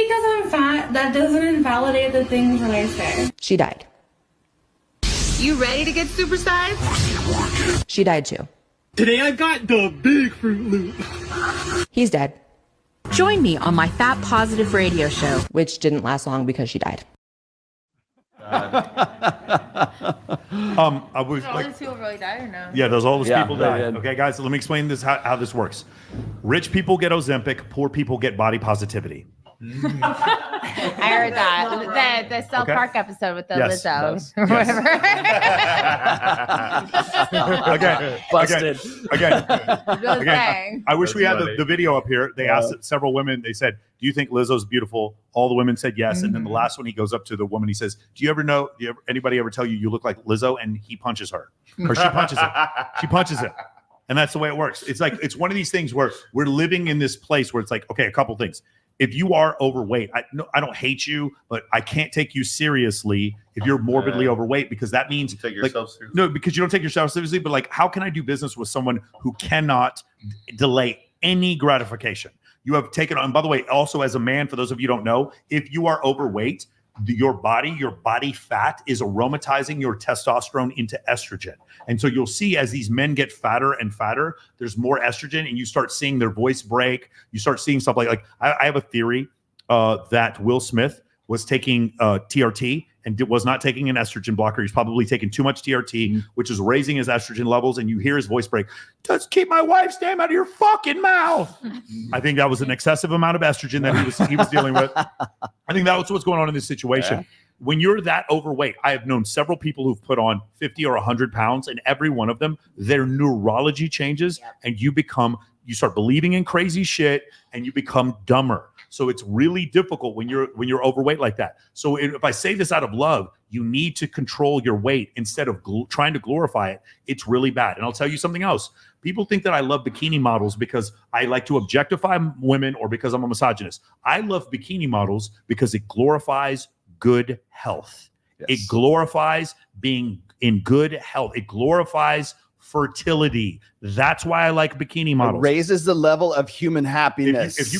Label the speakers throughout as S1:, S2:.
S1: because I'm fat, that doesn't invalidate the things that I say.
S2: She died.
S3: You ready to get supersized?
S2: She died too.
S4: Today I got the big Fruit Loop.
S2: He's dead.
S3: Join me on my Fat Positive radio show.
S2: Which didn't last long because she died.
S5: I was
S6: all these people really died or no?
S5: Yeah, those all those people
S7: they
S5: died.
S7: did.
S5: Okay, guys, let me explain this how this works. Rich people get Ozempic, poor people get body positivity.
S6: I heard that. The South
S5: Okay.
S6: Park episode with the
S5: Yes,
S6: Lizzo.
S5: yes,
S6: Or whatever.
S7: Busted.
S5: Again, I wish we had
S7: funny.
S5: the video up here. They asked several women, they said, do you think Lizzo's beautiful? All the women said yes. And then the last one, he goes up to the woman, he says, do you ever know, anybody ever tell you look like Lizzo? And he punches her. Or she punches him. She punches him. And that's the way it works. It's like, it's one of these things where we're living in this place where it's like, okay, a couple things. If you are overweight, I don't hate you, but I can't take you seriously if you're morbidly overweight, because that means
S8: You take yourself seriously.
S5: no, because you don't take yourself seriously. But like, how can I do business with someone who cannot delay any gratification? You have taken on. By the way, also as a man, for those of you who don't know, if you are overweight, your body fat is aromatizing your testosterone into estrogen. And so you'll see as these men get fatter and fatter, there's more estrogen, and you start seeing their voice break. You start seeing stuff like I have a theory that Will Smith was taking TRT and was not taking an estrogen blocker. He's probably taking too much TRT, which is raising his estrogen levels. And you hear his voice break. Just keep my wife's name out of your fucking mouth. I think that was an excessive amount of estrogen that he was dealing with. I think that was what's going on in this situation. Yeah. When you're that overweight, I have known several people who've put on 50 or 100 pounds, and every one of them, their neurology changes, and you start believing in crazy shit, and you become dumber. So it's really difficult when you're overweight like that. So if I say this out of love, you need to control your weight instead of trying to glorify it. It's really bad. And I'll tell you something else. People think that I love bikini models because I like to objectify women or because I'm a misogynist. I love bikini models because it glorifies good health. Yes. It glorifies being in good health. It glorifies fertility. That's why I like bikini models.
S7: It raises the level of human happiness.
S5: If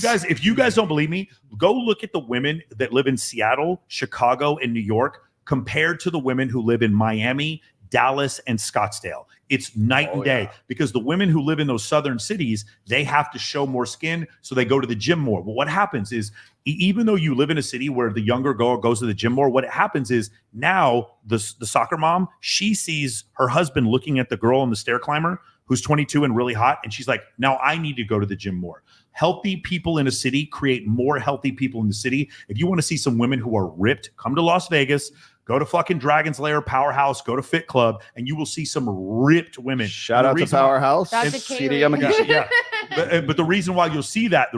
S5: you guys don't believe me, go look at the women that live in Seattle, Chicago, and New York compared to the women who live in Miami, Dallas, and Scottsdale. It's night and day because the women who live in those southern cities, they have to show more skin, so they go to the gym more. But what happens is, even though you live in a city where the younger girl goes to the gym more, what happens is now the soccer mom, she sees her husband looking at the girl on the stair climber who's 22 and really hot, and she's like, now I need to go to the gym more. Healthy people in a city create more healthy people in the city. If you want to see some women who are ripped, come to Las Vegas. Go to fucking Dragon's Lair, Powerhouse, go to Fit Club, and you will see some ripped women.
S7: Shout out to Powerhouse.
S5: Yeah. But the reason why you'll see that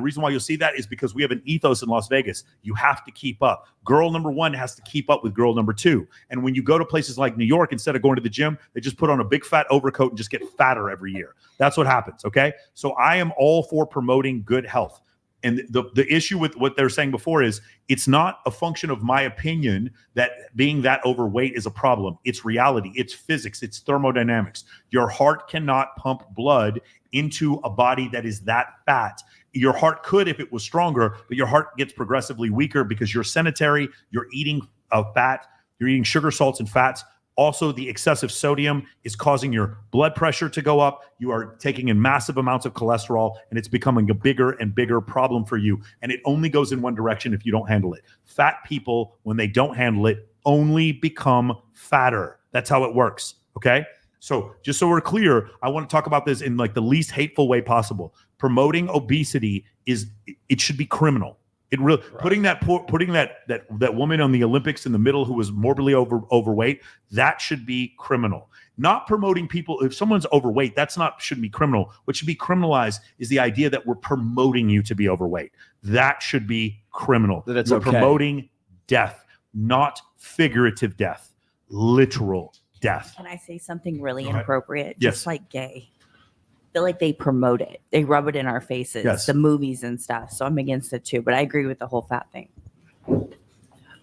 S5: is because we have an ethos in Las Vegas. You have to keep up. Girl number one has to keep up with girl number two. And when you go to places like New York, instead of going to the gym, they just put on a big fat overcoat and just get fatter every year. That's what happens, okay? So I am all for promoting good health. And the issue with what they're saying before is it's not a function of my opinion that being that overweight is a problem. It's reality. It's physics. It's thermodynamics. Your heart cannot pump blood into a body that is that fat. Your heart could if it was stronger, but your heart gets progressively weaker because you're sedentary, you're eating fat, you're eating sugar, salts, and fats. Also, the excessive sodium is causing your blood pressure to go up. You are taking in massive amounts of cholesterol, and it's becoming a bigger and bigger problem for you. And it only goes in one direction if you don't handle it. Fat people, when they don't handle it, only become fatter. That's how it works, okay? So just so we're clear, I want to talk about this in like the least hateful way possible. Promoting obesity it should be criminal. It really putting that woman on the Olympics in the middle who was morbidly overweight, that should be criminal. Not promoting people. If someone's overweight, shouldn't be criminal. What should be criminalized is the idea that we're promoting you to be overweight. That should be criminal. We're promoting death, not figurative death, literal death.
S9: Can I say something really inappropriate?
S5: Yes.
S9: Just like gay. I feel like they promote it. They rub it in our faces, the movies and stuff. So I'm against it too, but I agree with the whole fat thing.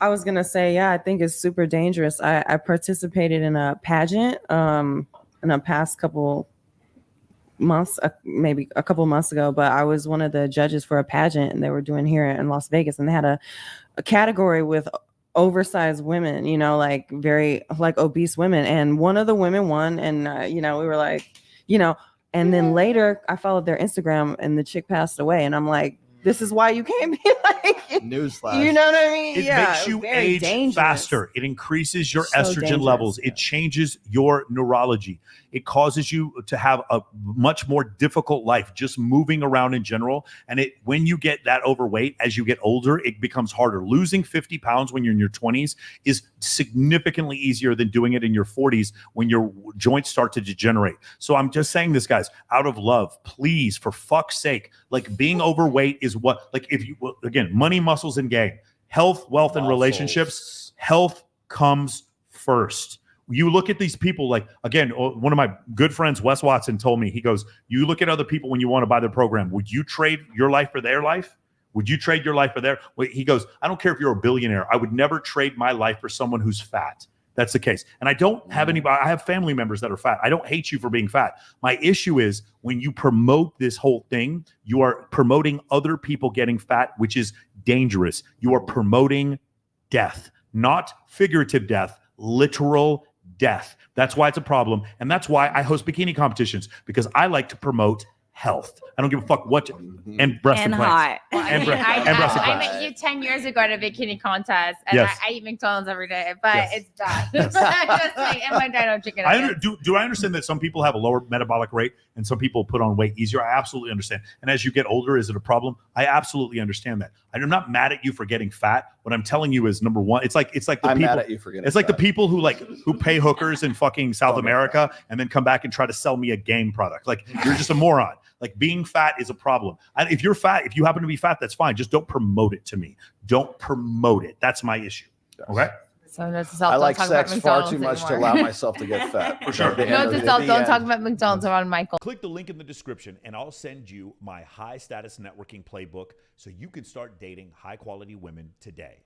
S10: I was going to say, I think it's super dangerous. I participated in a pageant in the past couple months, maybe a couple months ago, but I was one of the judges for a pageant and they were doing here in Las Vegas, and they had a category with oversized women, you know, like very like obese women, and one of the women won, and you know, we were like, you know, and then later I followed their Instagram and the chick passed away, and I'm like, this is why you can't be like
S7: newsflash.
S10: You know what I mean?
S5: It makes you age
S10: dangerous.
S5: faster. It increases your
S10: So
S5: estrogen
S10: dangerous.
S5: levels. It changes your neurology. It causes you to have a much more difficult life just moving around in general. And when you get that overweight, as you get older, it becomes harder. Losing 50 pounds when you're in your 20s is significantly easier than doing it in your 40s when your joints start to degenerate. So I'm just saying this, guys, out of love, please, for fuck's sake, like being overweight is what, like if you, again, money, muscles, and game, health, wealth, and relationships, health comes first. You look at these people, like, again, one of my good friends, Wes Watson, told me, he goes, you look at other people when you want to buy their program. Would you trade your life for their life? Would you trade your life for their? He goes, I don't care if you're a billionaire. I would never trade my life for someone who's fat. That's the case. And I don't have anybody, I have family members that are fat. I don't hate you for being fat. My issue is when you promote this whole thing, you are promoting other people getting fat, which is dangerous. You are promoting death, not figurative death, literal death. That's why it's a problem. And that's why I host bikini competitions, because I like to promote health. I don't give a fuck what, and breast
S9: And
S5: implants.
S9: hot.
S6: Well,
S5: And breast
S6: I
S5: implants.
S6: met you 10 years ago at a bikini contest, and
S5: Yes.
S6: I eat McDonald's every day, but
S5: Yes.
S6: it's bad. Just like, and my dino chicken.
S5: Do I understand that some people have a lower metabolic rate and some people put on weight easier? I absolutely understand. And as you get older, is it a problem? I absolutely understand that. I'm not mad at you for getting fat. What I'm telling you is, number one, it's like the
S7: I'm
S5: people.
S7: mad at you for getting
S5: It's like the
S7: fat.
S5: people who pay hookers in fucking South America and then come back and try to sell me a game product. Like, you're just a moron. Like, being fat is a problem. If you're fat, if you happen to be fat, that's fine. Just don't promote it to me. Don't promote it. That's my issue. Okay.
S6: So note to self,
S7: I
S6: don't
S7: like
S6: talk about
S7: sex far
S6: McDonald's
S7: too much to
S6: anymore.
S7: allow myself to get fat.
S5: For sure.
S6: Note to self, don't talk about McDonald's around Michael.
S5: Click the link in the description and I'll send you my high status networking playbook so you can start dating high quality women today.